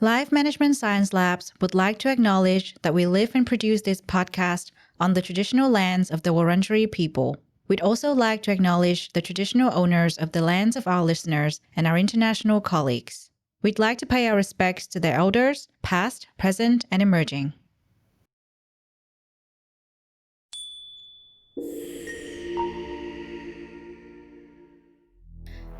Life Management Science Labs would like to acknowledge that we live and produce this podcast on the traditional lands of the Wurundjeri people. We'd also like to acknowledge the traditional owners of the lands of our listeners and our international colleagues. We'd like to pay our respects to their elders, past, present, and emerging.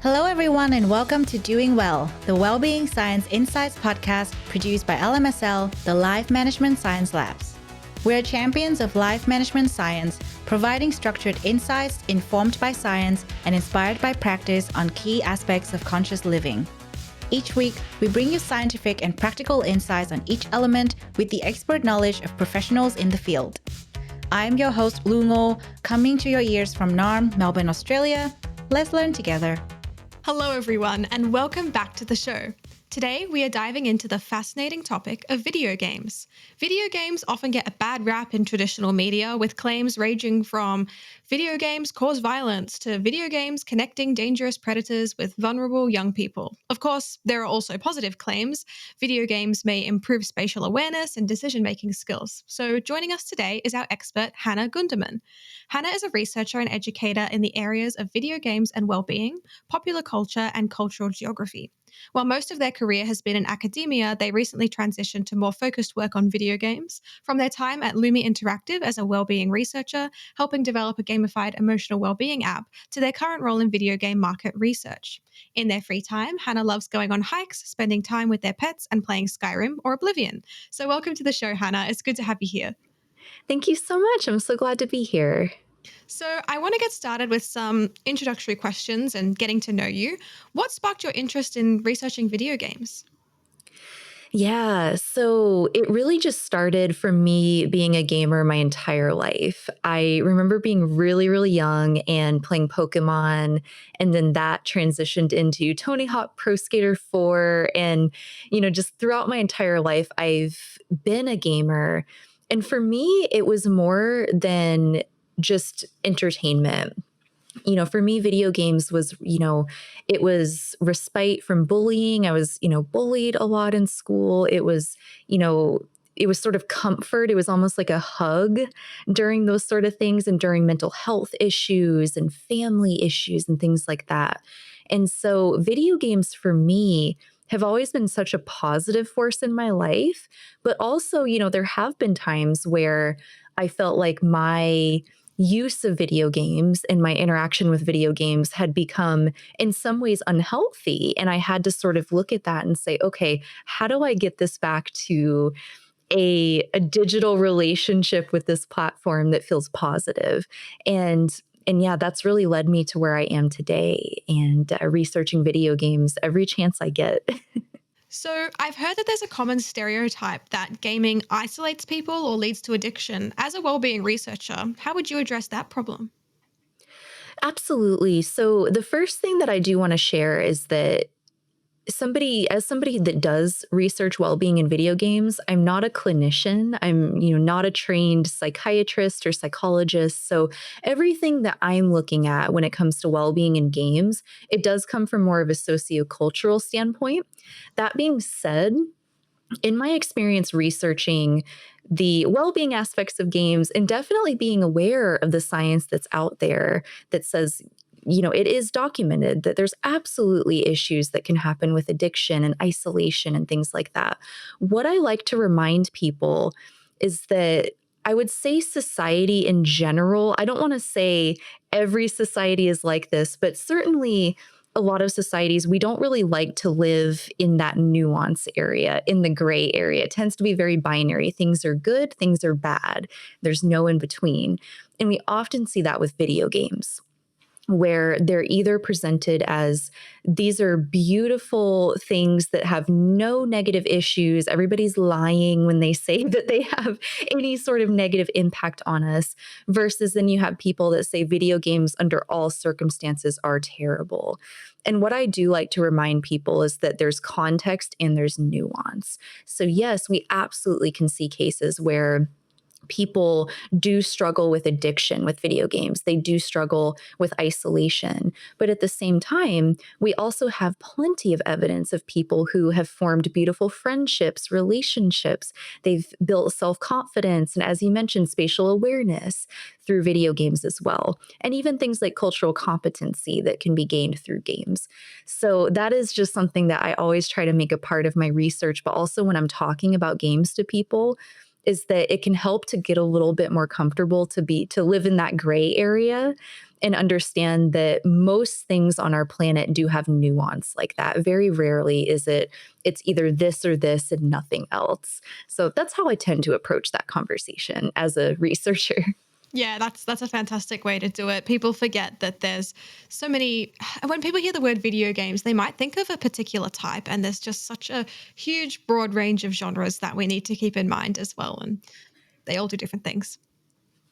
Hello, everyone, and welcome to Doing Well, the Wellbeing Science Insights podcast produced by LMSL, the Life Management Science Labs. We're champions of life management science, providing structured insights informed by science and inspired by practice on key aspects of conscious living. Each week, we bring you scientific and practical insights on each element with the expert knowledge of professionals in the field. I'm your host, Lu Ngo, coming to your ears from Naarm, Melbourne, Australia. Let's learn together. Hello, everyone, and welcome back to the show. Today, we are diving into the fascinating topic of video games. Video games often get a bad rap in traditional media, with claims ranging from video games cause violence to video games connecting dangerous predators with vulnerable young people. Of course, there are also positive claims. Video games may improve spatial awareness and decision-making skills. So joining us today is our expert, Hannah Gunderman. Hannah is a researcher and educator in the areas of video games and well-being, popular culture, and cultural geography. While most of their career has been in academia, they recently transitioned to more focused work on video games, from their time at Lumi Interactive as a wellbeing researcher, helping develop a gamified emotional wellbeing app, to their current role in video game market research. In their free time, Hannah loves going on hikes, spending time with their pets, and playing Skyrim or Oblivion. So welcome to the show, Hannah. It's good to have you here. Thank you so much. I'm so glad to be here. So I want to get started with some introductory questions and getting to know you. What sparked your interest in researching video games? Yeah, so it really just started for me being a gamer my entire life. I remember being really, really young and playing Pokemon, and then that transitioned into Tony Hawk Pro Skater 4. And, just throughout my entire life, I've been a gamer. And for me, it was more than just entertainment. For me, video games was, it was respite from bullying. I was, bullied a lot in school. It was sort of comfort. It was almost like a hug during those sort of things and during mental health issues and family issues and things like that. And so video games for me have always been such a positive force in my life. But also, there have been times where I felt like my use of video games and my interaction with video games had become in some ways unhealthy. And I had to sort of look at that and say, okay, how do I get this back to a digital relationship with this platform that feels positive? And yeah, that's really led me to where I am today and researching video games every chance I get. So I've heard that there's a common stereotype that gaming isolates people or leads to addiction. As a wellbeing researcher, how would you address that problem? Absolutely. So the first thing that I do want to share is that somebody that does research well-being in video games, I'm not a clinician. I'm, not a trained psychiatrist or psychologist. So everything that I'm looking at when it comes to well-being in games, it does come from more of a sociocultural standpoint. That being said, in my experience researching the well-being aspects of games and definitely being aware of the science that's out there that says, it is documented that there's absolutely issues that can happen with addiction and isolation and things like that. What I like to remind people is that I would say society in general, I don't want to say every society is like this, but certainly a lot of societies, we don't really like to live in that nuance area, in the gray area. It tends to be very binary. Things are good, things are bad. There's no in between. And we often see that with video games, where they're either presented as these are beautiful things that have no negative issues. Everybody's lying when they say that they have any sort of negative impact on us, versus then you have people that say video games under all circumstances are terrible. And what I do like to remind people is that there's context and there's nuance. So yes, we absolutely can see cases where people do struggle with addiction with video games. They do struggle with isolation. But at the same time, we also have plenty of evidence of people who have formed beautiful friendships, relationships. They've built self-confidence, and as you mentioned, spatial awareness through video games as well. And even things like cultural competency that can be gained through games. So that is just something that I always try to make a part of my research, but also when I'm talking about games to people, is that it can help to get a little bit more comfortable to live in that gray area and understand that most things on our planet do have nuance like that. Very rarely is it's either this or this and nothing else. So that's how I tend to approach that conversation as a researcher. Yeah, that's a fantastic way to do it. People forget that there's so many, when people hear the word video games, they might think of a particular type, and there's just such a huge broad range of genres that we need to keep in mind as well. And they all do different things.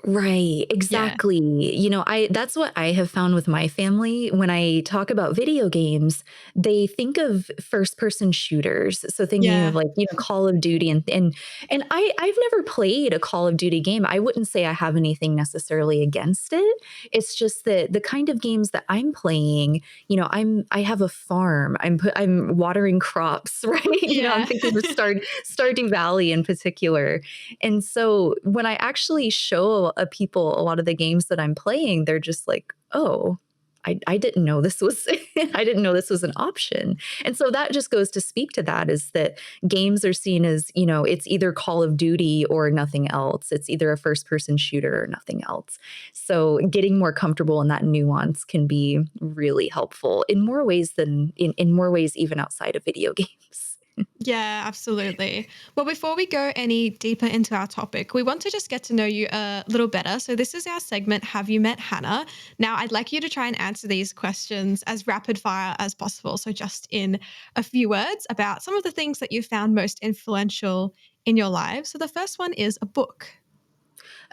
Right, Yeah. exactly. I that's what I have found with my family. When I talk about video games, they think of first-person shooters. So thinking of Yeah. like, Call of Duty and I've never played a Call of Duty game. I wouldn't say I have anything necessarily against it. It's just that the kind of games that I'm playing, I have a farm. I'm watering crops, right? I'm Yeah. thinking of Stardew Valley in particular. And so when I actually show people a lot of the games that I'm playing, they're just like, oh, I didn't know this was I didn't know this was an option. And so that just goes to speak to that, is that games are seen as, it's either Call of Duty or nothing else. It's either a first person shooter or nothing else. So getting more comfortable in that nuance can be really helpful in more ways than in more ways even outside of video games. Yeah, absolutely. Well, before we go any deeper into our topic, we want to just get to know you a little better. So, this is our segment, Have You Met Hannah? Now, I'd like you to try and answer these questions as rapid fire as possible. So, just in a few words about some of the things that you found most influential in your life. So, the first one is a book.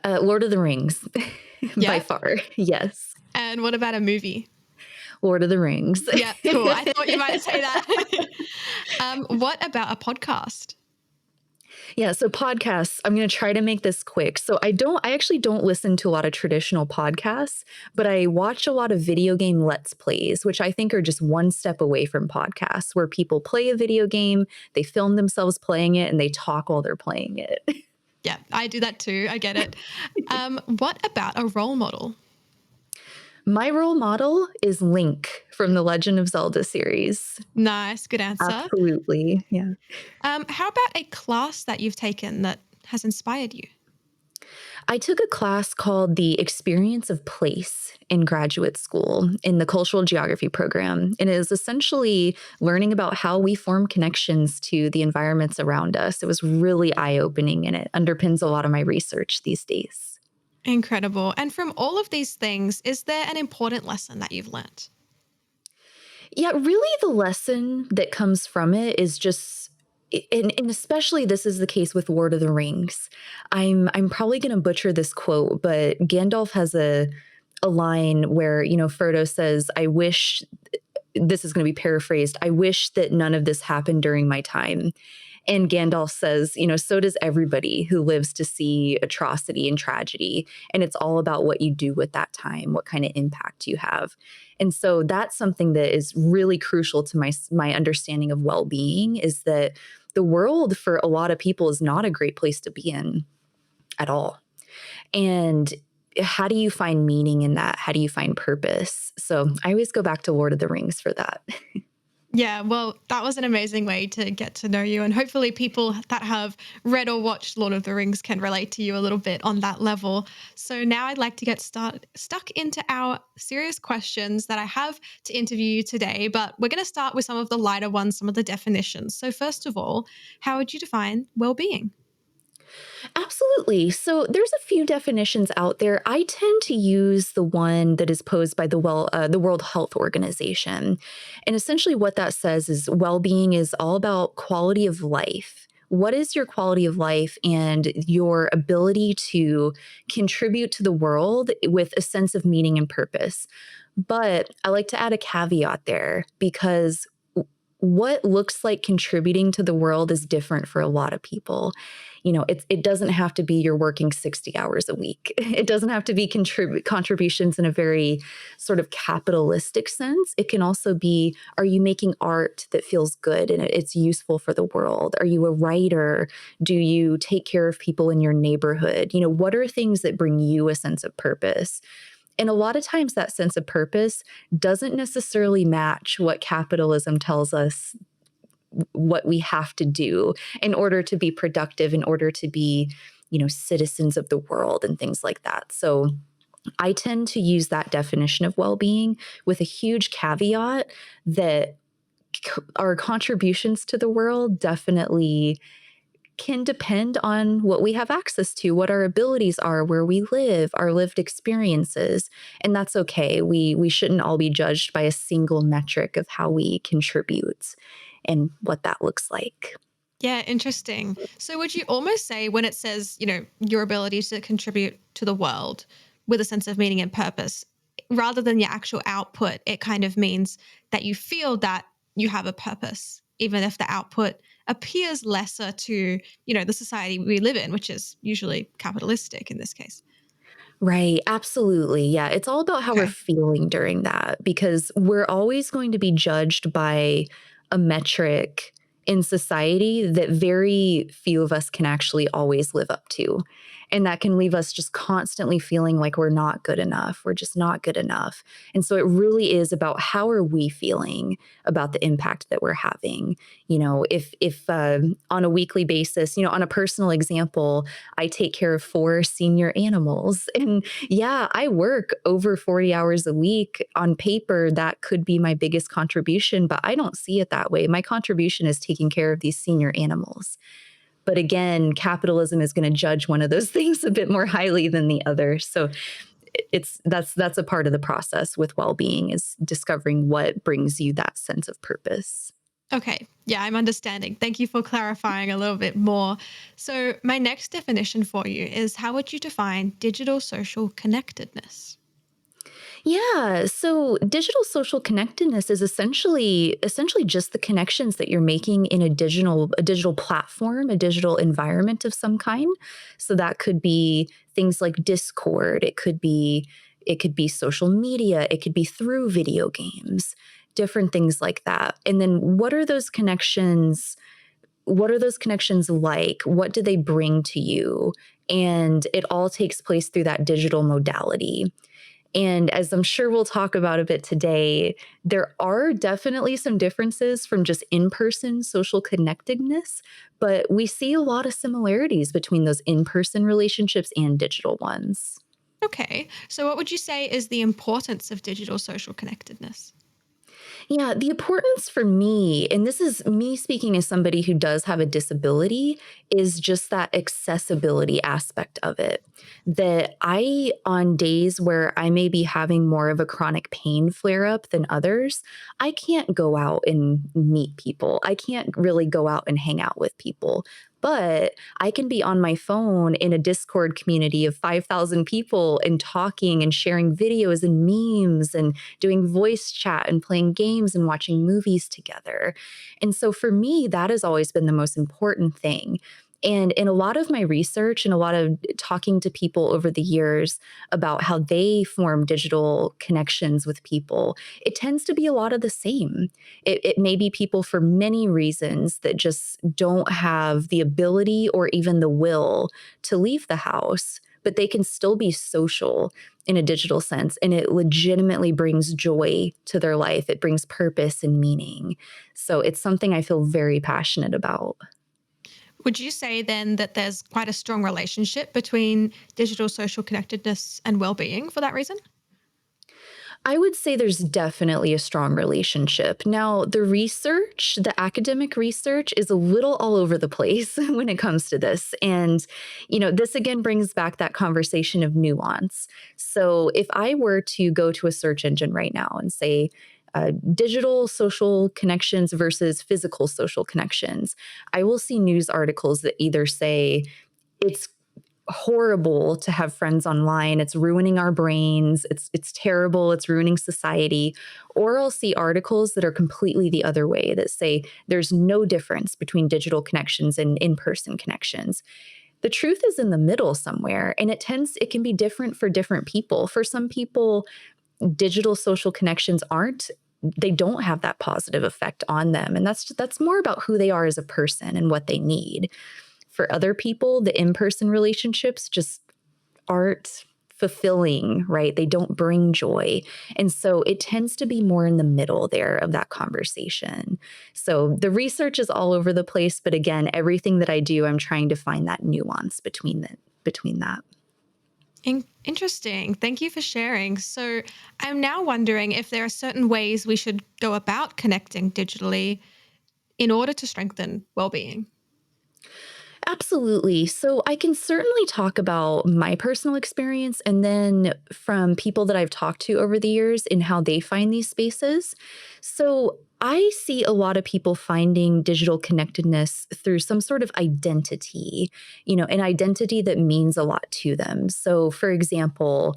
Lord of the Rings, by Yeah. far. Yes. And what about a movie? Lord of the Rings. Yeah, cool. I thought you might say that. What about a podcast? Yeah, so podcasts, I'm going to try to make this quick. So I actually don't listen to a lot of traditional podcasts, but I watch a lot of video game let's plays, which I think are just one step away from podcasts, where people play a video game, they film themselves playing it, and they talk while they're playing it. Yeah, I do that too. I get it. What about a role model? My role model is Link from the Legend of Zelda series. Nice, good answer. Absolutely. Yeah. How about a class that you've taken that has inspired you? I took a class called The Experience of Place in graduate school in the cultural geography program. And it is essentially learning about how we form connections to the environments around us. It was really eye-opening, and it underpins a lot of my research these days. Incredible. And from all of these things, is there an important lesson that you've learnt? Yeah, really the lesson that comes from it is just, and especially this is the case with Lord of the Rings. I'm probably going to butcher this quote, but Gandalf has a line where, Frodo says, I wish, this is going to be paraphrased, I wish that none of this happened during my time. And Gandalf says, so does everybody who lives to see atrocity and tragedy. And it's all about what you do with that time, what kind of impact you have. And so that's something that is really crucial to my understanding of well-being, is that the world for a lot of people is not a great place to be in at all. And how do you find meaning in that? How do you find purpose? So I always go back to Lord of the Rings for that. Yeah, well, that was an amazing way to get to know you. And hopefully people that have read or watched Lord of the Rings can relate to you a little bit on that level. So now I'd like to get stuck into our serious questions that I have to interview you today. But we're going to start with some of the lighter ones, some of the definitions. So first of all, how would you define well-being? Absolutely. So there's a few definitions out there. I tend to use the one that is posed by the World Health Organization. And essentially what that says is well-being is all about quality of life. What is your quality of life and your ability to contribute to the world with a sense of meaning and purpose? But I like to add a caveat there, because what looks like contributing to the world is different for a lot of people. It doesn't have to be you're working 60 hours a week. It doesn't have to be contributions in a very sort of capitalistic sense. It can also be, are you making art that feels good and it's useful for the world? Are you a writer? Do you take care of people in your neighborhood? What are things that bring you a sense of purpose? And a lot of times that sense of purpose doesn't necessarily match what capitalism tells us what we have to do in order to be productive, in order to be, citizens of the world and things like that. So I tend to use that definition of well-being with a huge caveat that our contributions to the world definitely can depend on what we have access to, what our abilities are, where we live, our lived experiences. And that's okay. We shouldn't all be judged by a single metric of how we contribute and what that looks like. Yeah, interesting. So would you almost say when it says, your ability to contribute to the world with a sense of meaning and purpose, rather than your actual output, it kind of means that you feel that you have a purpose, even if the output appears lesser to, the society we live in, which is usually capitalistic in this case. Right. Absolutely. Yeah. It's all about how we're Okay. feeling during that because we're always going to be judged by a metric in society that very few of us can actually always live up to. And that can leave us just constantly feeling like we're not good enough. We're just not good enough. And so it really is about how are we feeling about the impact that we're having. If on a weekly basis, on a personal example, I take care of 4 senior animals. And yeah, I work over 40 hours a week. On paper, that could be my biggest contribution, but I don't see it that way. My contribution is taking care of these senior animals. But again, capitalism is going to judge one of those things a bit more highly than the other. So that's a part of the process with well-being is discovering what brings you that sense of purpose. Okay. Yeah, I'm understanding. Thank you for clarifying a little bit more. So, my next definition for you is how would you define digital social connectedness? Yeah. So digital social connectedness is essentially just the connections that you're making in a digital platform, a digital environment of some kind. So that could be things like Discord. It could be social media. It could be through video games, different things like that. And then what are those connections? What are those connections like? What do they bring to you? And it all takes place through that digital modality. And as I'm sure we'll talk about a bit today, there are definitely some differences from just in person social connectedness, but we see a lot of similarities between those in person relationships and digital ones. Okay. So, what would you say is the importance of digital social connectedness? Yeah, the importance for me, and this is me speaking as somebody who does have a disability, is just that accessibility aspect of it. That on days where I may be having more of a chronic pain flare up than others, I can't go out and meet people. I can't really go out and hang out with people. But I can be on my phone in a Discord community of 5,000 people and talking and sharing videos and memes and doing voice chat and playing games and watching movies together. And so for me, that has always been the most important thing. And in a lot of my research and a lot of talking to people over the years about how they form digital connections with people, it tends to be a lot of the same. It may be people for many reasons that just don't have the ability or even the will to leave the house, but they can still be social in a digital sense. And it legitimately brings joy to their life. It brings purpose and meaning. So it's something I feel very passionate about. Would you say then that there's quite a strong relationship between digital social connectedness and well-being for that reason? I would say there's definitely a strong relationship. Now, the academic research is a little all over the place when it comes to this. And, this again brings back that conversation of nuance. So if I were to go to a search engine right now and say, digital social connections versus physical social connections, I will see news articles that either say it's horrible to have friends online. It's ruining our brains. It's terrible. It's ruining society. Or I'll see articles that are completely the other way that say there's no difference between digital connections and in-person connections. The truth is in the middle somewhere, and it can be different for different people. For some people, digital social connections they don't have that positive effect on them. And that's more about who they are as a person and what they need. For other people, the in-person relationships just aren't fulfilling, right? They don't bring joy. And so it tends to be more in the middle there of that conversation. So the research is all over the place, but again, everything that I do, I'm trying to find that nuance between that. Interesting. Thank you for sharing. So I'm now wondering if there are certain ways we should go about connecting digitally in order to strengthen well-being. Absolutely. So I can certainly talk about my personal experience and then from people that I've talked to over the years and how they find these spaces. So I see a lot of people finding digital connectedness through some sort of identity, an identity that means a lot to them. So, for example,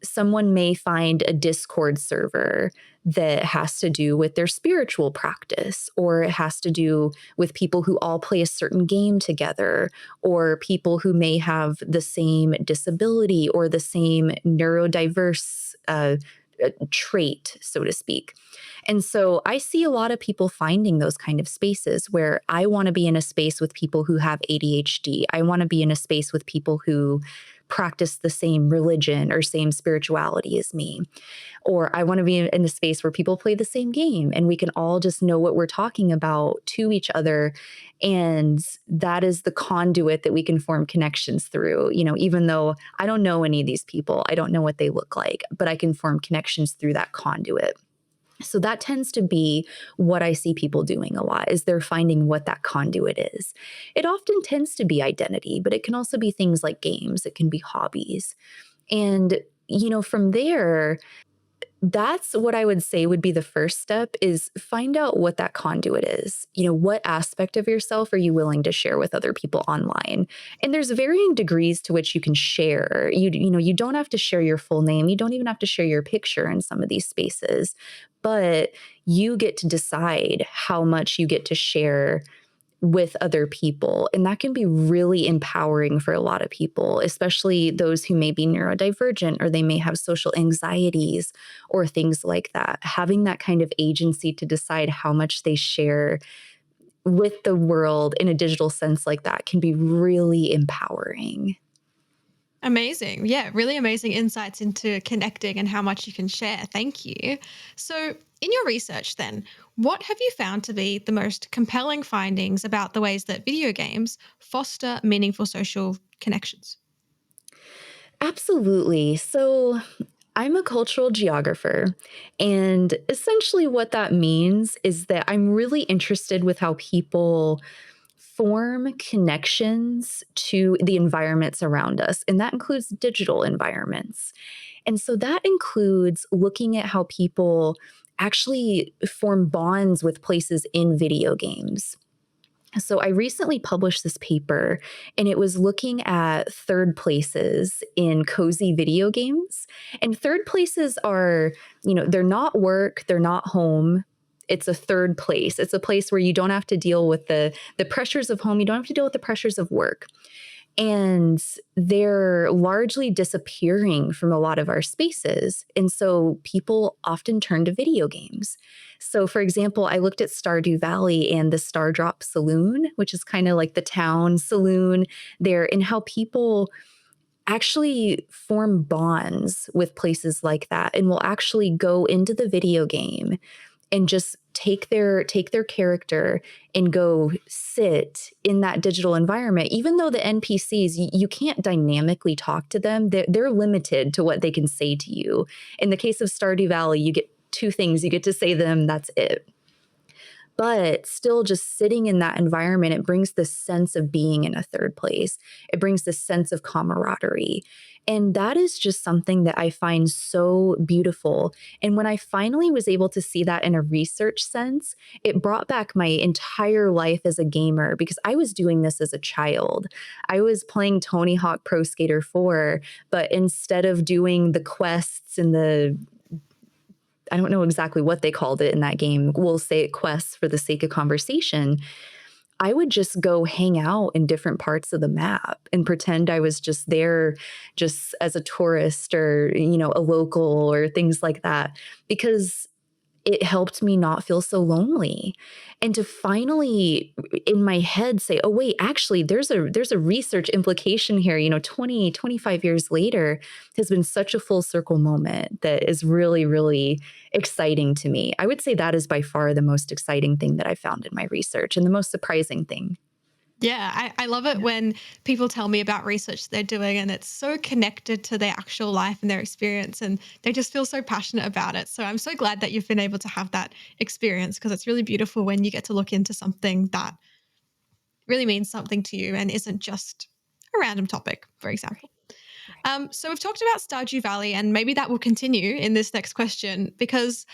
someone may find a Discord server that has to do with their spiritual practice, or it has to do with people who all play a certain game together, or people who may have the same disability or the same neurodiverse trait, so to speak. And so I see a lot of people finding those kind of spaces where I want to be in a space with people who have ADHD. I want to be in a space with people who practice the same religion or same spirituality as me. Or I want to be in a space where people play the same game and we can all just know what we're talking about to each other. And that is the conduit that we can form connections through. Even though I don't know any of these people, I don't know what they look like, but I can form connections through that conduit. So that tends to be what I see people doing a lot, is they're finding what that conduit is. It often tends to be identity, but it can also be things like games. It can be hobbies. And, from there, that's what I would say would be the first step, is find out what that conduit is. What aspect of yourself are you willing to share with other people online? And there's varying degrees to which you can share. You don't have to share your full name. You don't even have to share your picture in some of these spaces, but you get to decide how much you get to share with other people. And that can be really empowering for a lot of people, especially those who may be neurodivergent or they may have social anxieties or things like that. Having that kind of agency to decide how much they share with the world in a digital sense like that can be really empowering. Amazing. Yeah, really amazing insights into connecting and how much you can share. Thank you. So, in your research, then, what have you found to be the most compelling findings about the ways that video games foster meaningful social connections? Absolutely. So, I'm a cultural geographer, and essentially what that means is that I'm really interested with how people form connections to the environments around us, and that includes digital environments. And so that includes looking at how people actually form bonds with places in video games. So I recently published this paper, and it was looking at third places in cozy video games. And third places are, they're not work, they're not home. It's a third place. It's a place where you don't have to deal with the pressures of home. You don't have to deal with the pressures of work. And they're largely disappearing from a lot of our spaces. And so people often turn to video games. So, for example, I looked at Stardew Valley and the Star Drop Saloon, which is kind of like the town saloon there, and how people actually form bonds with places like that and will actually go into the video game and just take their character and go sit in that digital environment. Even though the NPCs, you can't dynamically talk to them, they're limited to what they can say to you. In the case of Stardew Valley, you get two things. You get to say to them, that's it. But still just sitting in that environment, it brings this sense of being in a third place. It brings this sense of camaraderie. And that is just something that I find so beautiful. And when I finally was able to see that in a research sense, it brought back my entire life as a gamer, because I was doing this as a child. I was playing Tony Hawk Pro Skater 4, but instead of doing the quests and I don't know exactly what they called it in that game. We'll say it quests for the sake of conversation. I would just go hang out in different parts of the map and pretend I was just there just as a tourist or, a local or things like that, because it helped me not feel so lonely. And to finally in my head say, oh wait, actually there's a research implication here, 20, 25 years later, has been such a full circle moment that is really, really exciting to me. I would say that is by far the most exciting thing that I found in my research, and the most surprising thing. Yeah, I love it when people tell me about research they're doing and it's so connected to their actual life and their experience, and they just feel so passionate about it. So I'm so glad that you've been able to have that experience, because it's really beautiful when you get to look into something that really means something to you and isn't just a random topic, for example. So we've talked about Stardew Valley, and maybe that will continue in this next question, because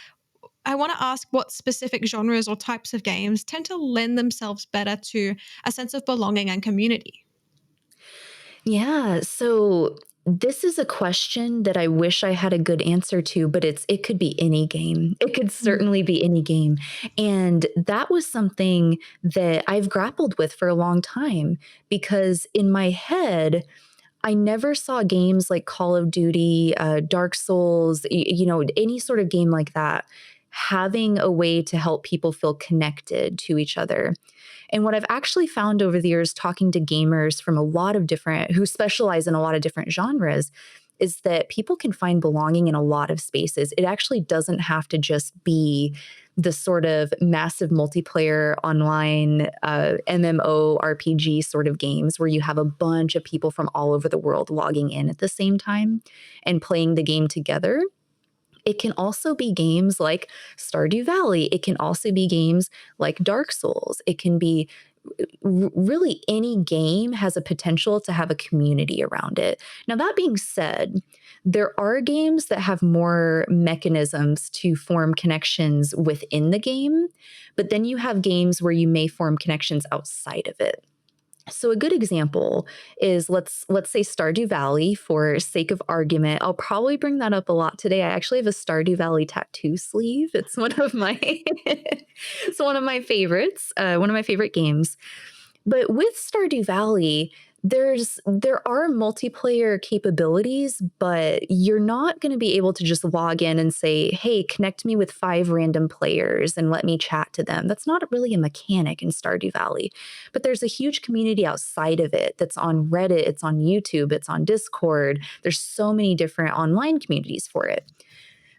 I want to ask what specific genres or types of games tend to lend themselves better to a sense of belonging and community. Yeah. So this is a question that I wish I had a good answer to, but it could be any game. It could Mm. certainly be any game. And that was something that I've grappled with for a long time, because in my head, I never saw games like Call of Duty, Dark Souls, any sort of game like that having a way to help people feel connected to each other. And what I've actually found over the years, talking to gamers from who specialize in a lot of different genres, is that people can find belonging in a lot of spaces. It actually doesn't have to just be the sort of massive multiplayer online MMO RPG sort of games where you have a bunch of people from all over the world logging in at the same time and playing the game together. It can also be games like Stardew Valley. It can also be games like Dark Souls. It can be really any game has a potential to have a community around it. Now, that being said, there are games that have more mechanisms to form connections within the game, but then you have games where you may form connections outside of it. So a good example is let's say Stardew Valley for sake of argument. I'll probably bring that up a lot today. I actually have a Stardew Valley tattoo sleeve. It's one of my it's one of my favorites, one of my favorite games. But with Stardew Valley, there are multiplayer capabilities, but you're not going to be able to just log in and say, "Hey, connect me with 5 random players and let me chat to them." That's not really a mechanic in Stardew Valley. But there's a huge community outside of it that's on Reddit, it's on YouTube, it's on Discord. There's so many different online communities for it.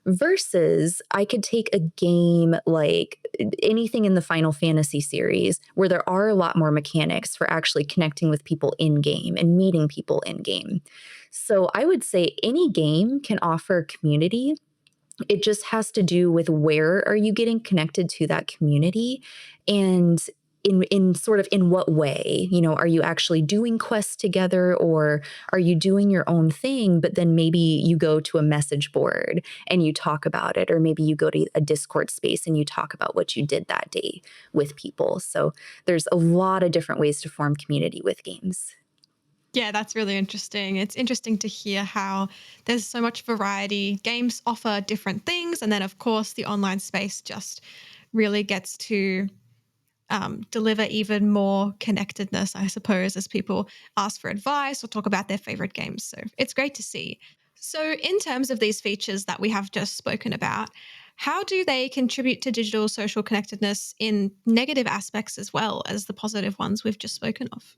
Versus, I could take a game like anything in the Final Fantasy series where there are a lot more mechanics for actually connecting with people in game and meeting people in game. So I would say any game can offer community. It just has to do with where are you getting connected to that community, and in sort of in what way. Are you actually doing quests together, or are you doing your own thing, but then maybe you go to a message board and you talk about it, or maybe you go to a Discord space and you talk about what you did that day with people. So there's a lot of different ways to form community with games. Yeah, that's really interesting. It's interesting to hear how there's so much variety. Games offer different things. And then, of course, the online space just really gets to deliver even more connectedness, I suppose, as people ask for advice or talk about their favorite games. So it's great to see. So, in terms of these features that we have just spoken about, how do they contribute to digital social connectedness in negative aspects as well as the positive ones we've just spoken of?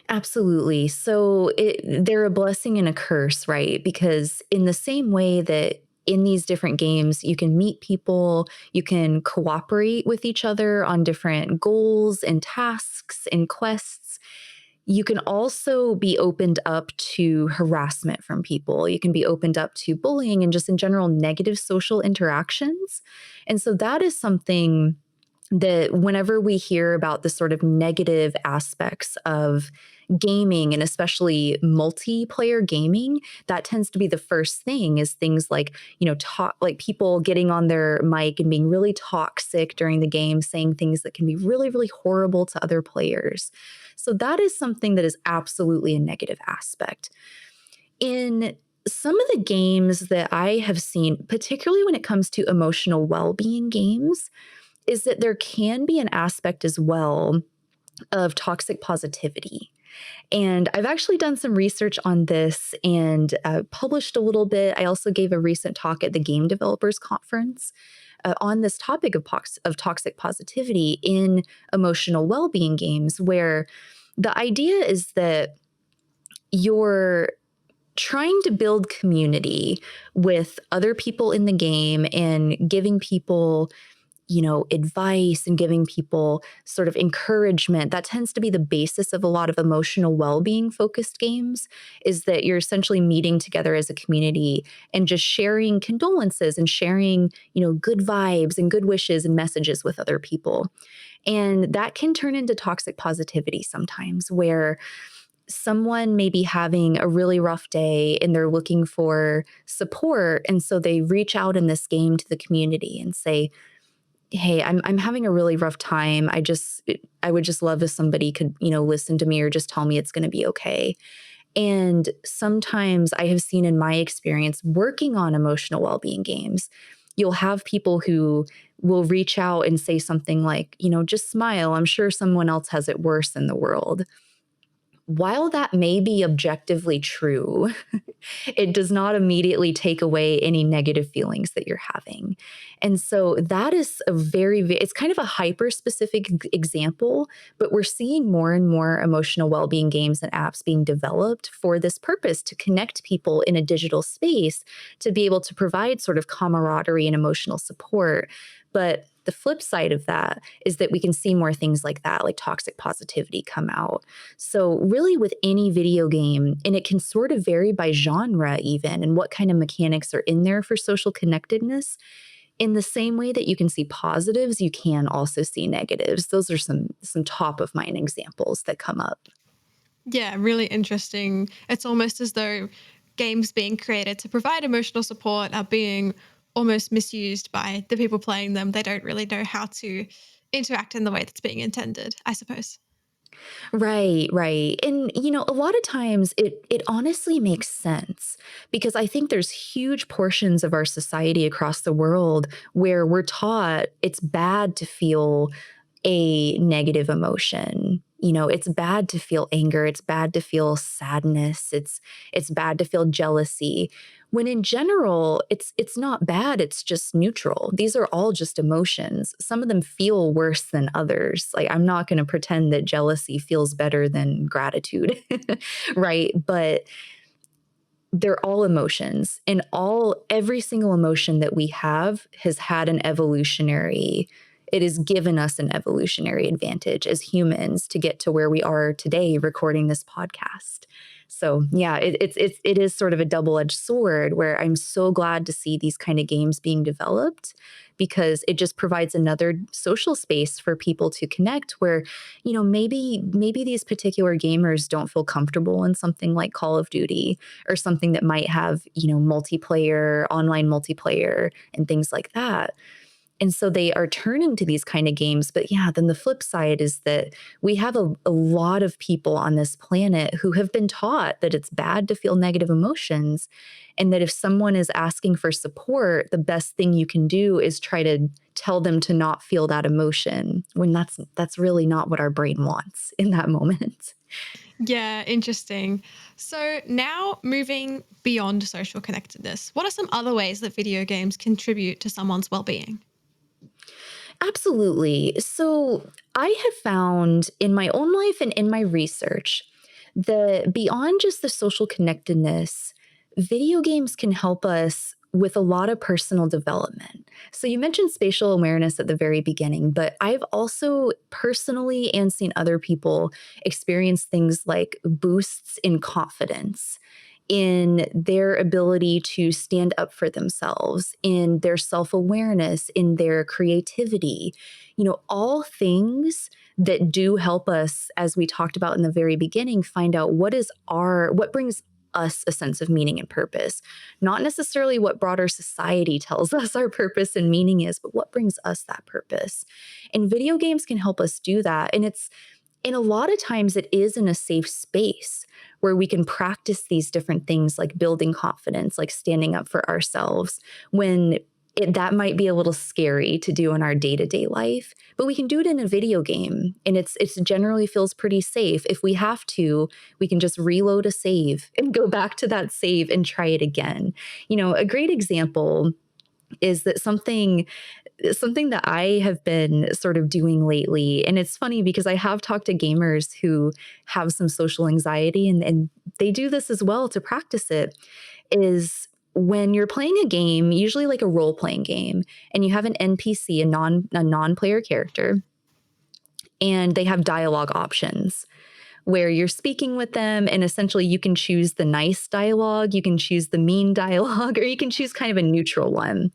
Absolutely. So they're a blessing and a curse, right? Because in the same way that in these different games, you can meet people, you can cooperate with each other on different goals and tasks and quests. You can also be opened up to harassment from people. You can be opened up to bullying and just in general negative social interactions. And so that is something that whenever we hear about the sort of negative aspects of gaming, and especially multiplayer gaming, that tends to be the first thing, is things like, like people getting on their mic and being really toxic during the game, saying things that can be really, really horrible to other players. So that is something that is absolutely a negative aspect. In some of the games that I have seen, particularly when it comes to emotional well-being games, is that there can be an aspect as well of toxic positivity. And I've actually done some research on this and published a little bit. I also gave a recent talk at the Game Developers Conference on this topic of toxic positivity in emotional well-being games, where the idea is that you're trying to build community with other people in the game and giving people advice and giving people sort of encouragement. That tends to be the basis of a lot of emotional well-being focused games, is that you're essentially meeting together as a community and just sharing condolences and sharing, good vibes and good wishes and messages with other people. And that can turn into toxic positivity sometimes, where someone may be having a really rough day and they're looking for support. And so they reach out in this game to the community and say, hey, I'm having a really rough time. I would just love if somebody could, listen to me or just tell me it's going to be okay. And sometimes I have seen in my experience working on emotional well-being games, you'll have people who will reach out and say something like, just smile. I'm sure someone else has it worse in the world. While that may be objectively true, it does not immediately take away any negative feelings that you're having. And so that is it's kind of a hyper-specific example, but we're seeing more and more emotional well-being games and apps being developed for this purpose, to connect people in a digital space, to be able to provide sort of camaraderie and emotional support. But the flip side of that is that we can see more things like that, like toxic positivity, come out. So really with any video game, and it can sort of vary by genre even, and what kind of mechanics are in there for social connectedness, in the same way that you can see positives, you can also see negatives. Those are some top of mind examples that come up. Yeah, really interesting. It's almost as though games being created to provide emotional support are being almost misused by the people playing them. They don't really know how to interact in the way that's being intended, I suppose. Right, right. And a lot of times it honestly makes sense, because I think there's huge portions of our society across the world where we're taught it's bad to feel a negative emotion. It's bad to feel anger, it's bad to feel sadness, it's bad to feel jealousy. When in general, it's not bad, it's just neutral. These are all just emotions. Some of them feel worse than others. Like, I'm not going to pretend that jealousy feels better than gratitude, right? But they're all emotions, and every single emotion that we have has had it has given us an evolutionary advantage as humans to get to where we are today recording this podcast. So yeah, it is sort of a double-edged sword, where I'm so glad to see these kind of games being developed, because it just provides another social space for people to connect, where, maybe these particular gamers don't feel comfortable in something like Call of Duty, or something that might have, online multiplayer and things like that. And so they are turning to these kind of games. But yeah, then the flip side is that we have a lot of people on this planet who have been taught that it's bad to feel negative emotions. And that if someone is asking for support, the best thing you can do is try to tell them to not feel that emotion, when that's really not what our brain wants in that moment. Yeah, interesting. So now moving beyond social connectedness, what are some other ways that video games contribute to someone's well-being? Absolutely. So I have found in my own life and in my research that beyond just the social connectedness, video games can help us with a lot of personal development. So you mentioned spatial awareness at the very beginning, but I've also personally and seen other people experience things like boosts in confidence in their ability to stand up for themselves, in their self-awareness, in their creativity, all things that do help us, as we talked about in the very beginning, find out what brings us a sense of meaning and purpose. Not necessarily what broader society tells us our purpose and meaning is, but what brings us that purpose. And video games can help us do that. And a lot of times it is in a safe space where we can practice these different things like building confidence, like standing up for ourselves, when that might be a little scary to do in our day-to-day life, but we can do it in a video game, and it's generally feels pretty safe. If we have to, we can just reload a save and go back to that save and try it again. A great example is that something that I have been sort of doing lately, and it's funny because I have talked to gamers who have some social anxiety, and they do this as well to practice it, is when you're playing a game, usually like a role-playing game, and you have an NPC, a non-player character, and they have dialogue options where you're speaking with them, and essentially you can choose the nice dialogue, you can choose the mean dialogue, or you can choose kind of a neutral one.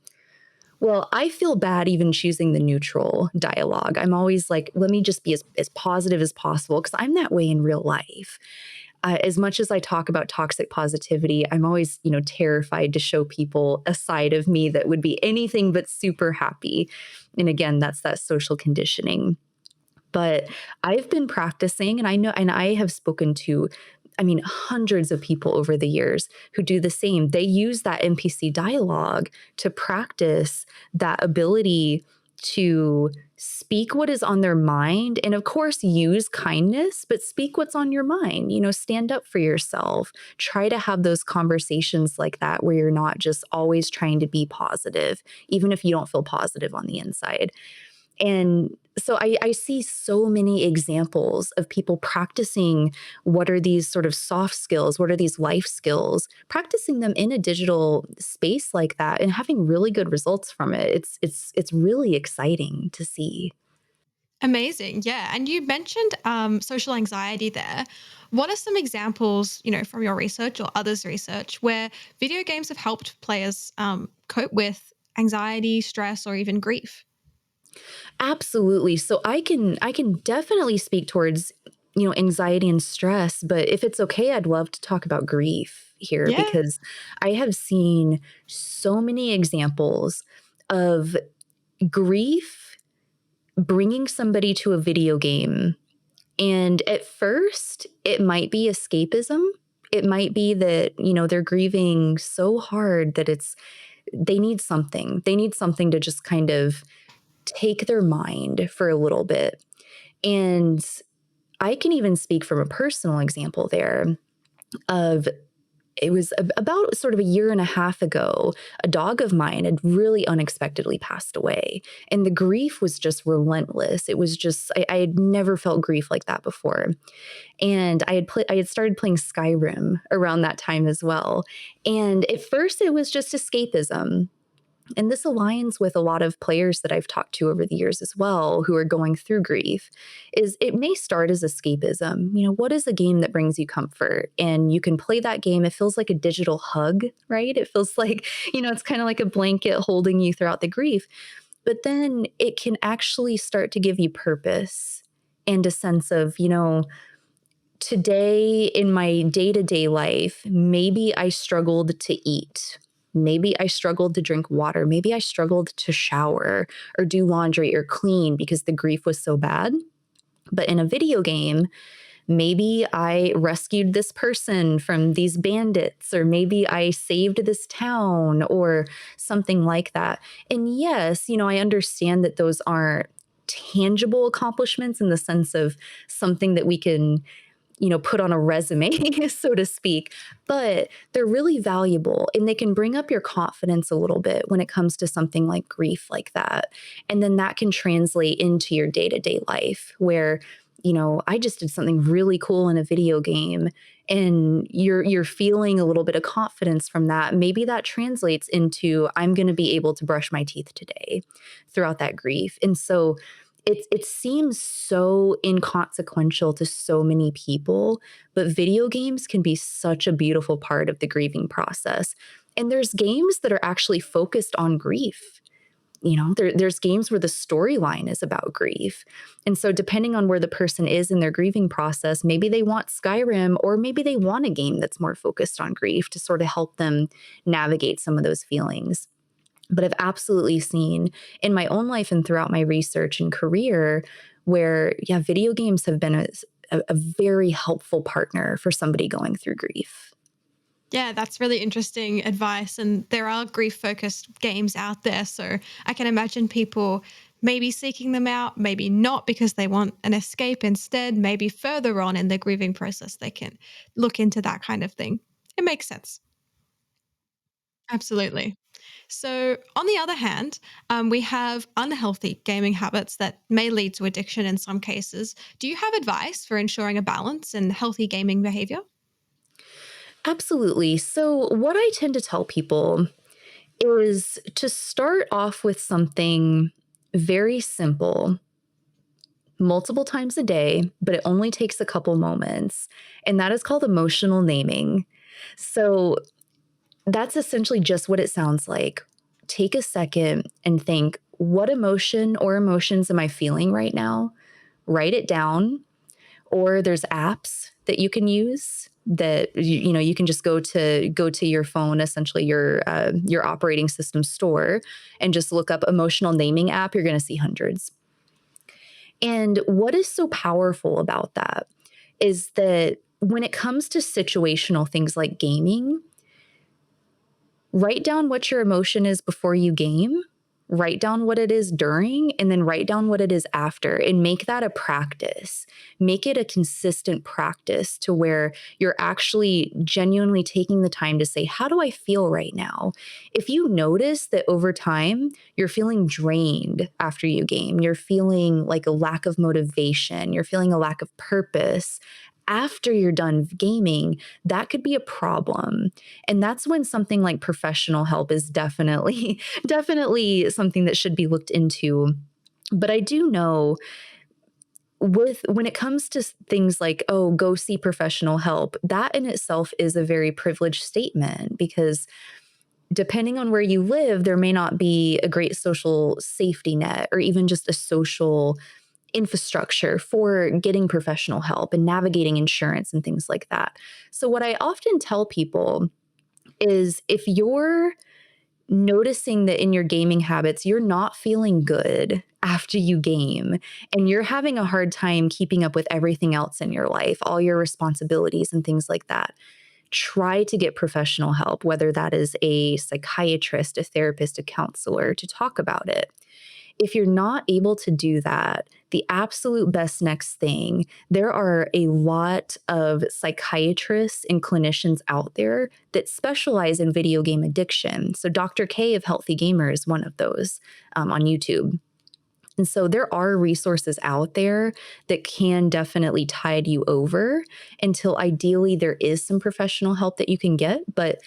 Well, I feel bad even choosing the neutral dialogue. I'm always like, let me just be as positive as possible, because I'm that way in real life. As much as I talk about toxic positivity, I'm always, terrified to show people a side of me that would be anything but super happy. And again, that's that social conditioning. But I've been practicing, and I know, and I have spoken to, hundreds of people over the years who do the same. They use that NPC dialogue to practice that ability to speak what is on their mind, and of course use kindness, but speak what's on your mind. Stand up for yourself. Try to have those conversations like that where you're not just always trying to be positive, even if you don't feel positive on the inside. And so I see so many examples of people practicing what are these sort of soft skills, what are these life skills, practicing them in a digital space like that and having really good results from it. It's really exciting to see. Amazing. Yeah. And you mentioned social anxiety there. What are some examples, from your research or others' research where video games have helped players cope with anxiety, stress, or even grief? Absolutely. So I can definitely speak towards, anxiety and stress, but if it's okay, I'd love to talk about grief here, Yeah. because I have seen so many examples of grief bringing somebody to a video game. And at first, it might be escapism. It might be that, they're grieving so hard that they need something. They need something to just kind of take their mind for a little bit. And I can even speak from a personal example there of, it was about sort of a year and a half ago, a dog of mine had really unexpectedly passed away. And the grief was just relentless. It was just, I had never felt grief like that before. And I had started playing Skyrim around that time as well. And at first it was just escapism. And this aligns with a lot of players that I've talked to over the years as well who are going through grief, is it may start as escapism. What is a game that brings you comfort? And you can play that game. It feels like a digital hug, right? It feels like, it's kind of like a blanket holding you throughout the grief. But then it can actually start to give you purpose and a sense of, today in my day-to-day life, maybe I struggled to eat. Maybe I struggled to drink water. Maybe I struggled to shower or do laundry or clean because the grief was so bad. But in a video game, maybe I rescued this person from these bandits, or maybe I saved this town or something like that. And yes, I understand that those aren't tangible accomplishments in the sense of something that we can put on a resume, so to speak, but they're really valuable, and they can bring up your confidence a little bit when it comes to something like grief like that. And then that can translate into your day-to-day life where, I just did something really cool in a video game, and you're feeling a little bit of confidence from that. Maybe that translates into, I'm going to be able to brush my teeth today throughout that grief. And so it seems so inconsequential to so many people, but video games can be such a beautiful part of the grieving process. And there's games that are actually focused on grief. There's games where the storyline is about grief. And so depending on where the person is in their grieving process, maybe they want Skyrim, or maybe they want a game that's more focused on grief to sort of help them navigate some of those feelings. But I've absolutely seen in my own life and throughout my research and career where, yeah, video games have been a very helpful partner for somebody going through grief. Yeah, that's really interesting advice. And there are grief focused games out there. So I can imagine people maybe seeking them out, maybe not because they want an escape instead. Maybe further on in the grieving process, they can look into that kind of thing. It makes sense. Absolutely. So, on the other hand, we have unhealthy gaming habits that may lead to addiction in some cases. Do you have advice for ensuring a balance in healthy gaming behavior? Absolutely. So, what I tend to tell people is to start off with something very simple multiple times a day, but it only takes a couple moments. And that is called emotional naming. So, that's essentially just what it sounds like. Take a second and think, what emotion or emotions am I feeling right now? Write it down. Or there's apps that you can use that you can just go to your phone, essentially your operating system store, and just look up emotional naming app. You're going to see hundreds. And what is so powerful about that is that when it comes to situational things like gaming, write down what your emotion is before you game, write down what it is during, and then write down what it is after, and make that a practice. Make it a consistent practice to where you're actually genuinely taking the time to say, how do I feel right now? If you notice that over time you're feeling drained after you game, you're feeling like a lack of motivation, you're feeling a lack of purpose after you're done gaming, that could be a problem. And that's when something like professional help is definitely something that should be looked into. But I do know when it comes to things like, oh, go see professional help, that in itself is a very privileged statement, because depending on where you live, there may not be a great social safety net or even just a social infrastructure for getting professional help and navigating insurance and things like that. So, what I often tell people is, if you're noticing that in your gaming habits, you're not feeling good after you game and you're having a hard time keeping up with everything else in your life, all your responsibilities and things like that, try to get professional help, whether that is a psychiatrist, a therapist, a counselor, to talk about it. If you're not able to do that, the absolute best next thing, there are a lot of psychiatrists and clinicians out there that specialize in video game addiction. So Dr. K of Healthy Gamer is one of those on YouTube. And so there are resources out there that can definitely tide you over until ideally there is some professional help that you can get. But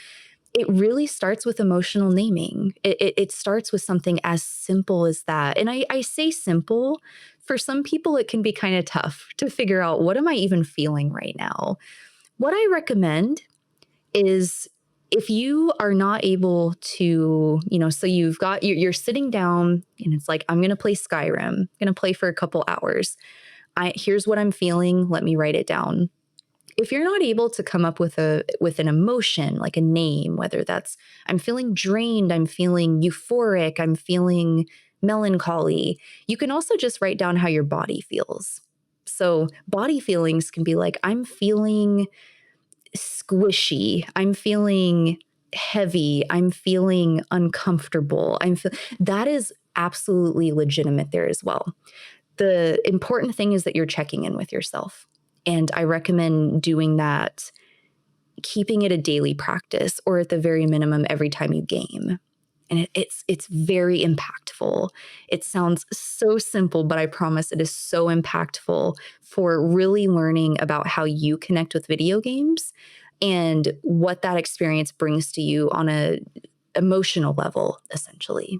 it really starts with emotional naming. It starts with something as simple as that. And I say simple. For some people, it can be kind of tough to figure out, what am I even feeling right now? What I recommend is, if you are not able to, so you're sitting down and it's like, I'm going to play Skyrim. I'm going to play for a couple hours. Here's what I'm feeling. Let me write it down. If you're not able to come up with an emotion, like a name, whether that's, I'm feeling drained, I'm feeling euphoric, I'm feeling melancholy, you can also just write down how your body feels. So body feelings can be like, I'm feeling squishy, I'm feeling heavy, I'm feeling uncomfortable. That is absolutely legitimate there as well. The important thing is that you're checking in with yourself. And I recommend doing that, keeping it a daily practice, or at the very minimum, every time you game. And it's very impactful. It sounds so simple, but I promise it is so impactful for really learning about how you connect with video games and what that experience brings to you on a emotional level, essentially.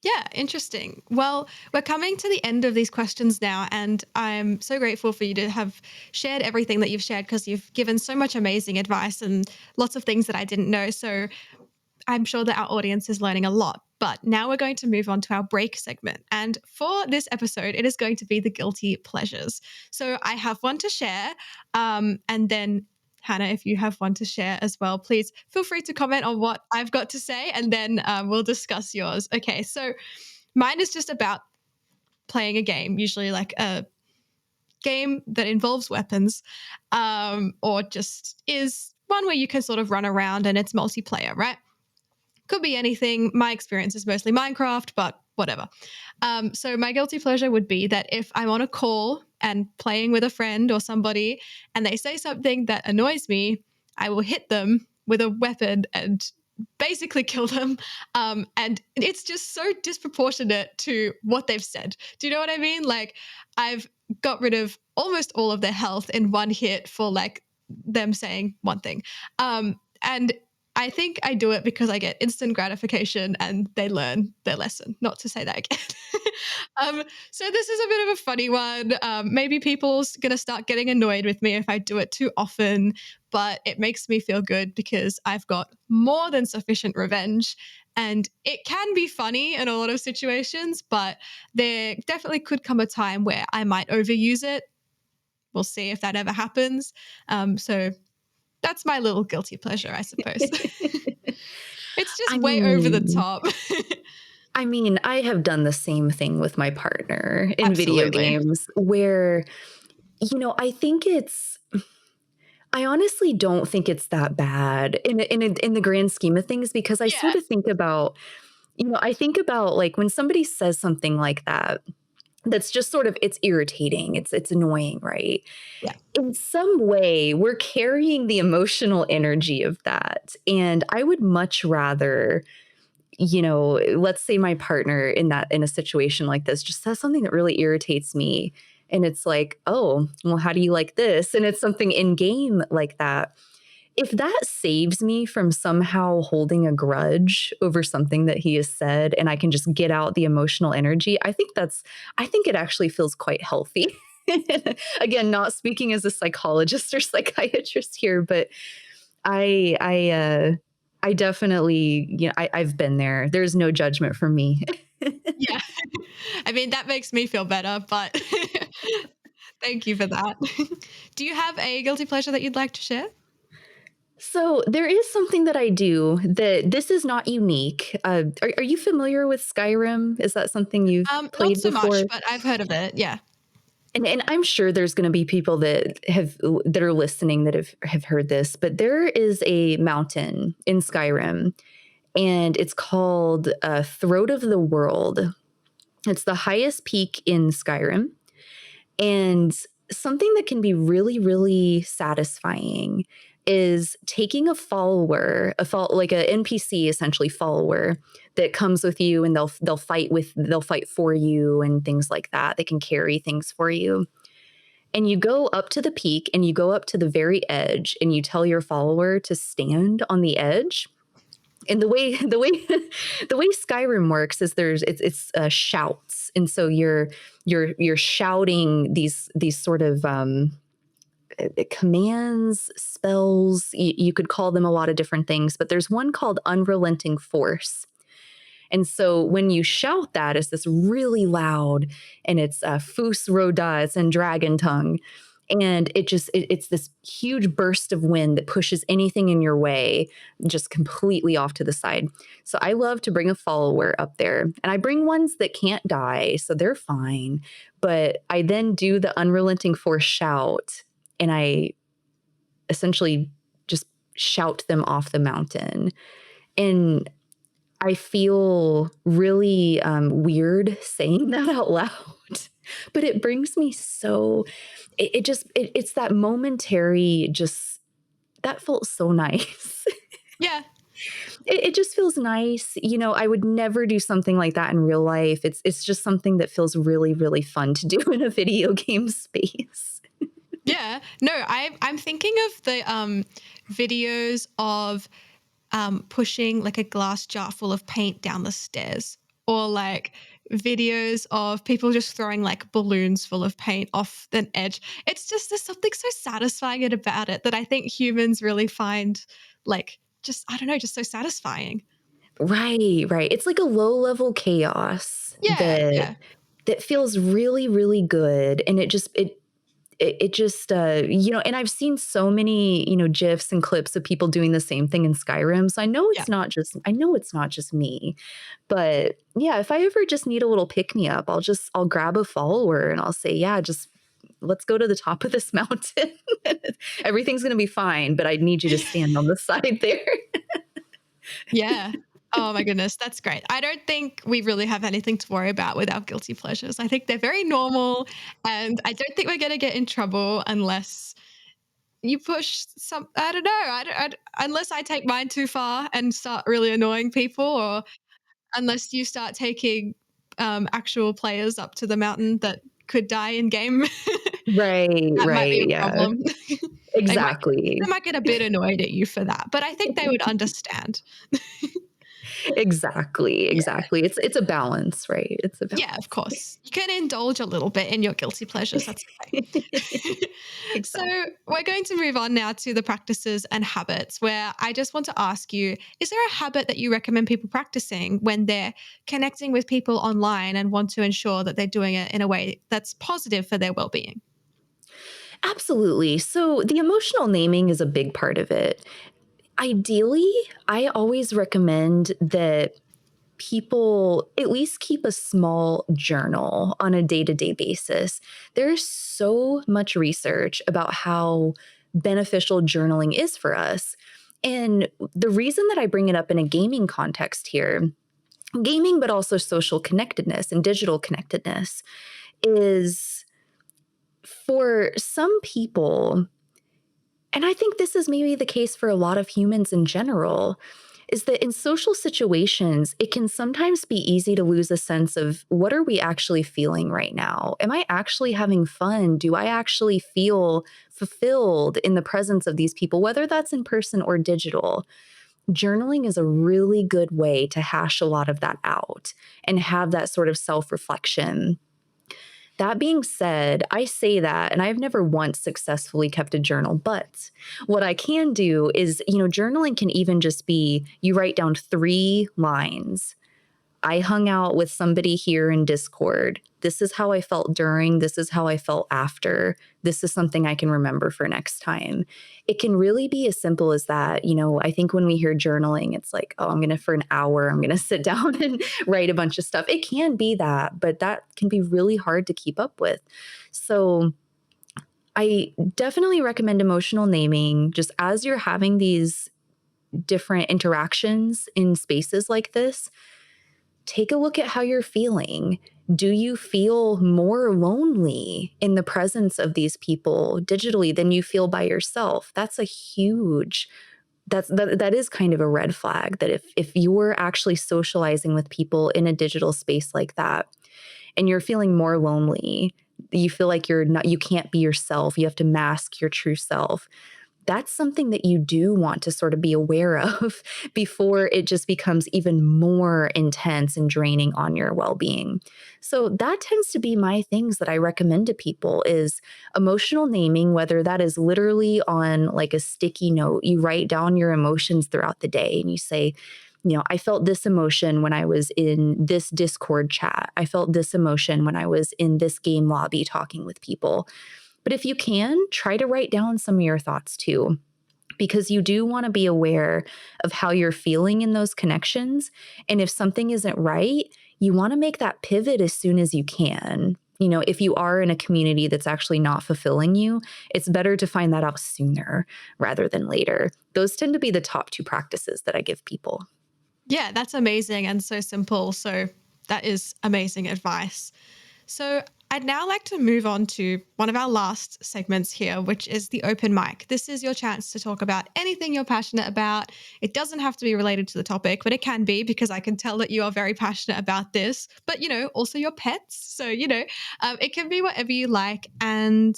Yeah, interesting. Well, we're coming to the end of these questions now, and I'm so grateful for you to have shared everything that you've shared because you've given so much amazing advice and lots of things that I didn't know. So I'm sure that our audience is learning a lot. But now we're going to move on to our break segment. And for this episode, it is going to be the guilty pleasures. So I have one to share. And then, Hannah, if you have one to share as well, please feel free to comment on what I've got to say, and then we'll discuss yours. Okay, so mine is just about playing a game, usually like a game that involves weapons, or just is one where you can sort of run around and it's multiplayer, right? Could be anything. My experience is mostly Minecraft, but whatever. So my guilty pleasure would be that if I'm on a call and playing with a friend or somebody and they say something that annoys me, I will hit them with a weapon and basically kill them. And it's just so disproportionate to what they've said. Do you know what I mean? Like, I've got rid of almost all of their health in one hit for like them saying one thing. And I think I do it because I get instant gratification and they learn their lesson. Not to say that again. So this is a bit of a funny one. Maybe people's going to start getting annoyed with me if I do it too often, but it makes me feel good because I've got more than sufficient revenge. And it can be funny in a lot of situations, but there definitely could come a time where I might overuse it. We'll see if that ever happens. So that's my little guilty pleasure, I suppose. It's just I way over the mean, top. I have done the same thing with my partner in video Absolutely. games where, I honestly don't think it's that bad in the grand scheme of things because I Yeah. sort of think about, I think about like when somebody says something like that, that's just sort of it's irritating, it's annoying, right? Yeah. In some way, we're carrying the emotional energy of that, and I would much rather let's say my partner in a situation like this just says something that really irritates me. And it's like, oh, well, how do you like this? And it's something in game like that. If that saves me from somehow holding a grudge over something that he has said and I can just get out the emotional energy, I think it actually feels quite healthy. Again, not speaking as a psychologist or psychiatrist here, but I definitely, I've been there. There's no judgment from me. Yeah. I mean, that makes me feel better, but thank you for that. Do you have a guilty pleasure that you'd like to share? So there is something that I do that this is not unique. Are you familiar with Skyrim? Is that something you've Not played so much, before? but I've heard of it. Yeah. And I'm sure there's going to be people that are listening that have heard this, but there is a mountain in Skyrim, and it's called Throat of the World. It's the highest peak in Skyrim. And something that can be really, really satisfying is taking a follower, like an NPC, essentially follower that comes with you, and they'll fight for you and things like that. They can carry things for you. And you go up to the peak and you go up to the very edge and you tell your follower to stand on the edge. And the way Skyrim works is it's shouts, and so you're shouting these sort of commands, spells. You could call them a lot of different things, but there's one called Unrelenting Force. And so when you shout that, it's this really loud, and it's Fus Roda, it's in dragon tongue. And it's this huge burst of wind that pushes anything in your way just completely off to the side. So I love to bring a follower up there, and I bring ones that can't die, so they're fine. But I then do the Unrelenting Force shout, and I essentially just shout them off the mountain. And I feel really weird saying that out loud, but it brings me so, it's that momentary, just that felt so nice. Yeah. It just feels nice. I would never do something like that in real life. It's just something that feels really, really fun to do in a video game space. Yeah. No, I'm thinking of the videos of pushing like a glass jar full of paint down the stairs or like videos of people just throwing like balloons full of paint off an edge. It's just there's something so satisfying about it that I think humans really find like just I don't know, just so satisfying. Right, right. It's like a low-level chaos Yeah, that yeah, feels really, really good, and it just, and I've seen so many, GIFs and clips of people doing the same thing in Skyrim, so yeah. I know it's not just me. But, yeah, if I ever just need a little pick me up, I'll grab a follower and I'll say, "Yeah, just let's go to the top of this mountain. Everything's gonna be fine, but I need you to stand on the side there." Yeah. Oh my goodness, that's great. I don't think we really have anything to worry about with our guilty pleasures. I think they're very normal, and I don't think we're gonna get in trouble unless you push some I don't know, unless I take mine too far and start really annoying people, or unless you start taking, actual players up to the mountain that could die in game. Right, That might be right, a yeah. problem. Exactly. They might get a bit annoyed at you for that, but I think they would understand. Exactly, Yeah. exactly. It's a balance, right? It's a Yeah, of balance. course. You can indulge a little bit in your guilty pleasures, that's okay. So, Exactly. we're going to move on now to the practices and habits, where I just want to ask you, is there a habit that you recommend people practicing when they're connecting with people online and want to ensure that they're doing it in a way that's positive for their well-being? Absolutely. So the emotional naming is a big part of it. Ideally, I always recommend that people at least keep a small journal on a day to day basis. There's so much research about how beneficial journaling is for us. And the reason that I bring it up in a gaming context here, gaming, but also social connectedness and digital connectedness, is for some people, and I think this is maybe the case for a lot of humans in general, is that in social situations, it can sometimes be easy to lose a sense of what are we actually feeling right now? Am I actually having fun? Do I actually feel fulfilled in the presence of these people, whether that's in person or digital? Journaling is a really good way to hash a lot of that out and have that sort of self reflection. That being said, I say that, and I've never once successfully kept a journal, but what I can do is, journaling can even just be you write down 3 lines. I hung out with somebody here in Discord. This is how I felt during. This is how I felt after. This is something I can remember for next time. It can really be as simple as that. I think when we hear journaling, it's like, oh, I'm going to, for an hour, I'm going to sit down and write a bunch of stuff. It can be that, but that can be really hard to keep up with. So I definitely recommend emotional naming just as you're having these different interactions in spaces like this. Take a look at how you're feeling. Do you feel more lonely in the presence of these people digitally than you feel by yourself? That's a huge that is kind of a red flag that if you're actually socializing with people in a digital space like that and you're feeling more lonely, you feel like you can't be yourself, you have to mask your true self, that's something that you do want to sort of be aware of before it just becomes even more intense and draining on your well-being. So that tends to be my things that I recommend to people is emotional naming, whether that is literally on like a sticky note, you write down your emotions throughout the day and you say, I felt this emotion when I was in this Discord chat. I felt this emotion when I was in this game lobby talking with people. But if you can, try to write down some of your thoughts too, because you do want to be aware of how you're feeling in those connections. And if something isn't right, you want to make that pivot as soon as you can. If you are in a community that's actually not fulfilling you, it's better to find that out sooner rather than later. Those tend to be the top 2 practices that I give people. Yeah, that's amazing and so simple. So that is amazing advice. So I'd now like to move on to one of our last segments here, which is the open mic. This is your chance to talk about anything you're passionate about. It doesn't have to be related to the topic, but it can be because I can tell that you are very passionate about this, but also your pets. So, it can be whatever you like and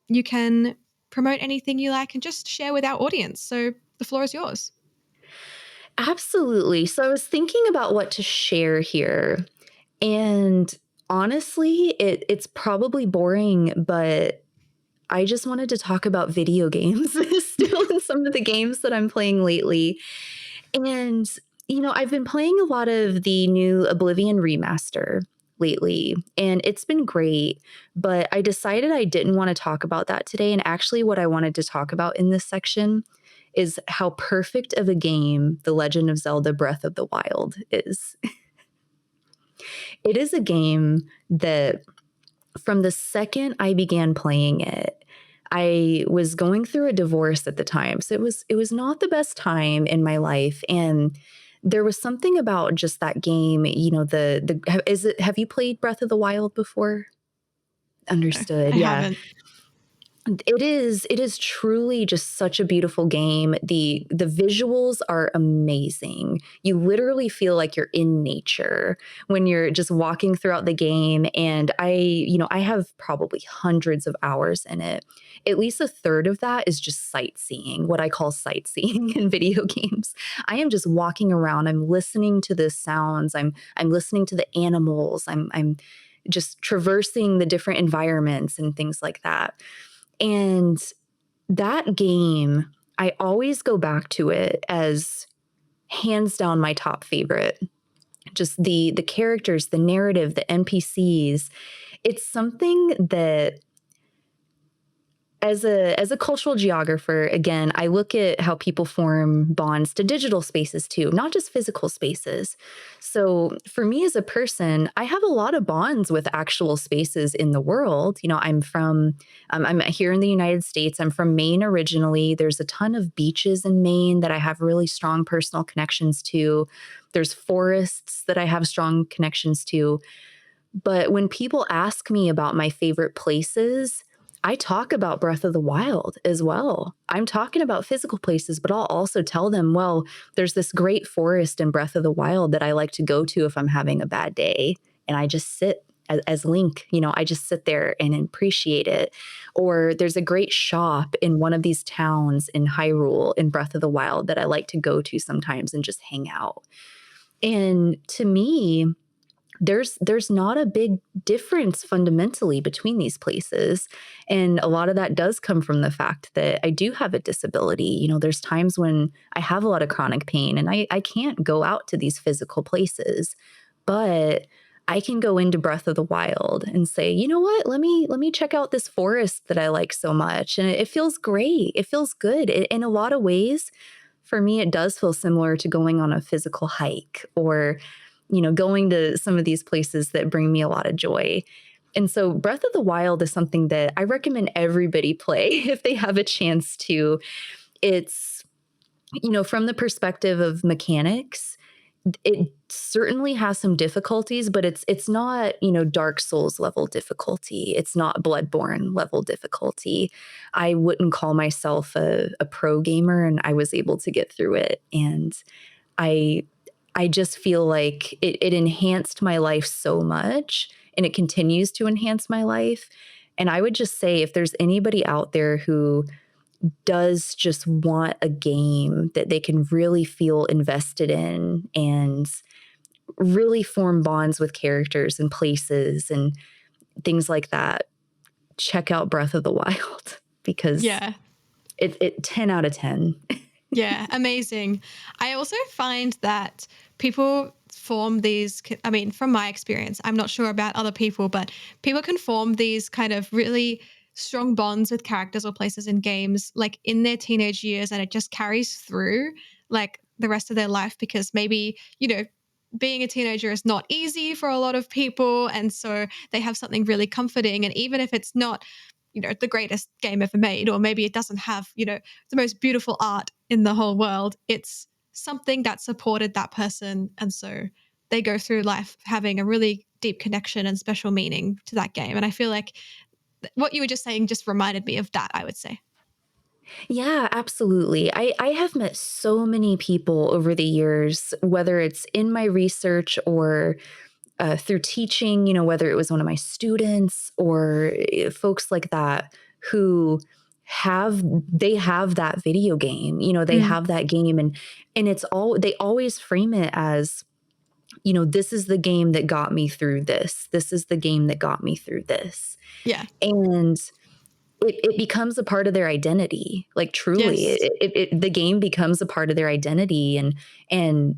you can promote anything you like and just share with our audience. So the floor is yours. Absolutely. So I was thinking about what to share here. And honestly, it's probably boring, but I just wanted to talk about video games still in some of the games that I'm playing lately. And, I've been playing a lot of the new Oblivion remaster lately, and it's been great. But I decided I didn't want to talk about that today. And actually, what I wanted to talk about in this section is how perfect of a game The Legend of Zelda Breath of the Wild is. It is a game that from the second I began playing it, I was going through a divorce at the time. So it was not the best time in my life. And there was something about just that game, have you played Breath of the Wild before? Understood. I Yeah. haven't. It is truly just such a beautiful game. The visuals are amazing. You literally feel like you're in nature when you're just walking throughout the game. And I have probably hundreds of hours in it. At least a third of that is just sightseeing, what I call sightseeing in video games. I am just walking around. I'm listening to the sounds. I'm listening to the animals. I'm just traversing the different environments and things like that. And that game, I always go back to it as hands down my top favorite. Just the characters, the narrative, the NPCs. It's something that as a cultural geographer, again, I look at how people form bonds to digital spaces too, not just physical spaces. So for me as a person, I have a lot of bonds with actual spaces in the world. I'm here in the United States. I'm from Maine originally. There's a ton of beaches in Maine that I have really strong personal connections to. There's forests that I have strong connections to. But when people ask me about my favorite places, I talk about Breath of the Wild as well. I'm talking about physical places, but I'll also tell them, well, there's this great forest in Breath of the Wild that I like to go to if I'm having a bad day. And I just sit as Link, I just sit there and appreciate it. Or there's a great shop in one of these towns in Hyrule in Breath of the Wild that I like to go to sometimes and just hang out. And to me, there's not a big difference fundamentally between these places. And a lot of that does come from the fact that I do have a disability. There's times when I have a lot of chronic pain and I can't go out to these physical places, but I can go into Breath of the Wild and say, you know what, let me check out this forest that I like so much. And it feels great. It feels good. In a lot of ways, for me, it does feel similar to going on a physical hike or going to some of these places that bring me a lot of joy. And so Breath of the Wild is something that I recommend everybody play if they have a chance to. It's, from the perspective of mechanics, it certainly has some difficulties, but it's not, Dark Souls level difficulty. It's not Bloodborne level difficulty. I wouldn't call myself a pro gamer, and I was able to get through it. And I just feel like it enhanced my life so much, and it continues to enhance my life. And I would just say, if there's anybody out there who does just want a game that they can really feel invested in and really form bonds with characters and places and things like that, check out Breath of the Wild because Yeah. it 10 out of 10. Yeah, amazing. I also find that people form these, I mean, from my experience, I'm not sure about other people, but people can form these kind of really strong bonds with characters or places in games like in their teenage years, and it just carries through like the rest of their life because maybe, being a teenager is not easy for a lot of people. And so they have something really comforting. And even if it's not, the greatest game ever made, or maybe it doesn't have, the most beautiful art in the whole world, it's something that supported that person. And so they go through life having a really deep connection and special meaning to that game. And I feel like what you were just saying just reminded me of that, I would say. Yeah, absolutely. I have met so many people over the years, whether it's in my research or through teaching, whether it was one of my students or folks like that who have that video game, they have that game, and they always frame it as, this is the game that got me through this. This is the game that got me through this. Yeah. And it becomes a part of their identity. Like truly, Yes. the game becomes a part of their identity, and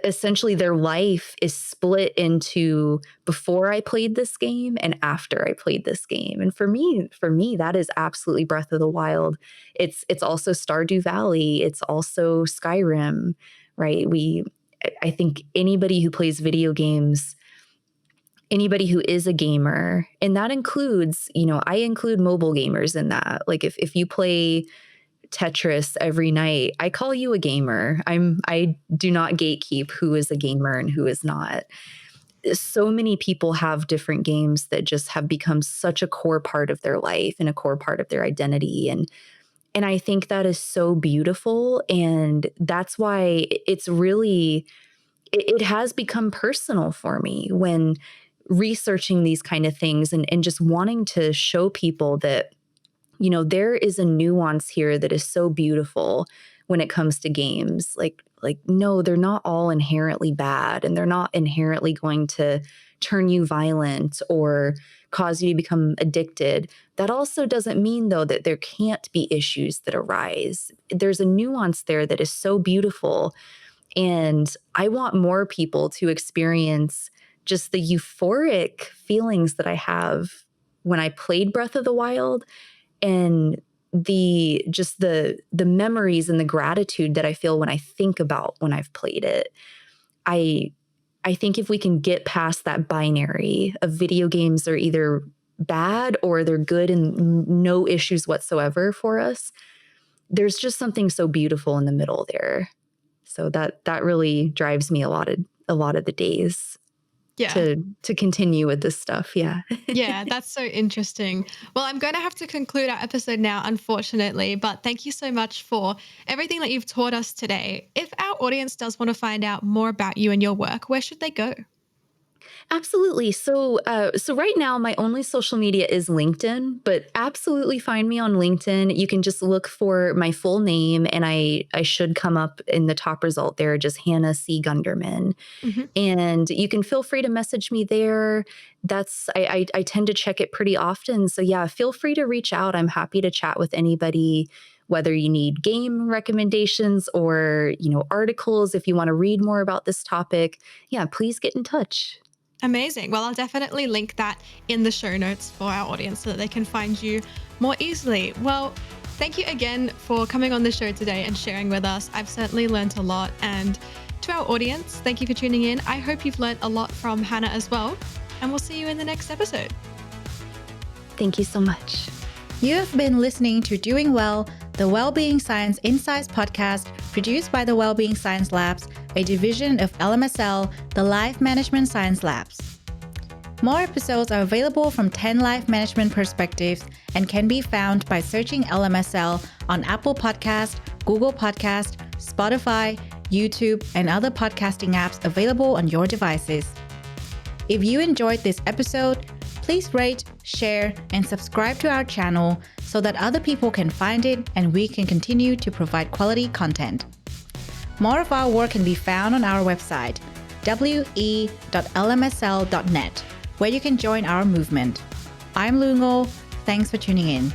essentially their life is split into before I played this game and after I played this game. And for me, that is absolutely Breath of the Wild. It's also Stardew Valley. It's also Skyrim, right? I think anybody who plays video games, anybody who is a gamer, and that includes, I include mobile gamers in that. Like if you play Tetris every night, I call you a gamer. I do not gatekeep who is a gamer and who is not. So many people have different games that just have become such a core part of their life and a core part of their identity. And I think that is so beautiful. And that's why it's really, it has become personal for me when researching these kind of things and just wanting to show people that, there is a nuance here that is so beautiful when it comes to games. Like, no, they're not all inherently bad, and they're not inherently going to turn you violent or cause you to become addicted. That also doesn't mean, though, that there can't be issues that arise. There's a nuance there that is so beautiful. And I want more people to experience just the euphoric feelings that I have when I played Breath of the Wild, and the memories and the gratitude that I feel when I think about when I've played it. I think if we can get past that binary of video games are either bad or they're good and no issues whatsoever for us, there's just something so beautiful in the middle there. So that really drives me a lot of the days. Yeah. To continue with this stuff. Yeah. Yeah, that's so interesting. Well, I'm going to have to conclude our episode now, unfortunately, but thank you so much for everything that you've taught us today. If our audience does want to find out more about you and your work, where should they go? Absolutely. So right now, my only social media is LinkedIn, but absolutely find me on LinkedIn. You can just look for my full name, and I should come up in the top result there, just Hannah C. Gunderman. Mm-hmm. And you can feel free to message me there. I tend to check it pretty often. So yeah, feel free to reach out. I'm happy to chat with anybody, whether you need game recommendations or, articles, if you want to read more about this topic. Yeah, please get in touch. Amazing. Well, I'll definitely link that in the show notes for our audience so that they can find you more easily. Well, thank you again for coming on the show today and sharing with us. I've certainly learned a lot. And to our audience, thank you for tuning in. I hope you've learned a lot from Hannah as well. And we'll see you in the next episode. Thank you so much. You have been listening to Doing Well, the Wellbeing Science Insights podcast produced by the Wellbeing Science Labs, a division of LMSL, the Life Management Science Labs. More episodes are available from 10 life management perspectives and can be found by searching LMSL on Apple Podcast, Google Podcast, Spotify, YouTube, and other podcasting apps available on your devices. If you enjoyed this episode, please rate, share, and subscribe to our channel so that other people can find it and we can continue to provide quality content. More of our work can be found on our website, we.lmsl.net, where you can join our movement. I'm Lungo. Thanks for tuning in.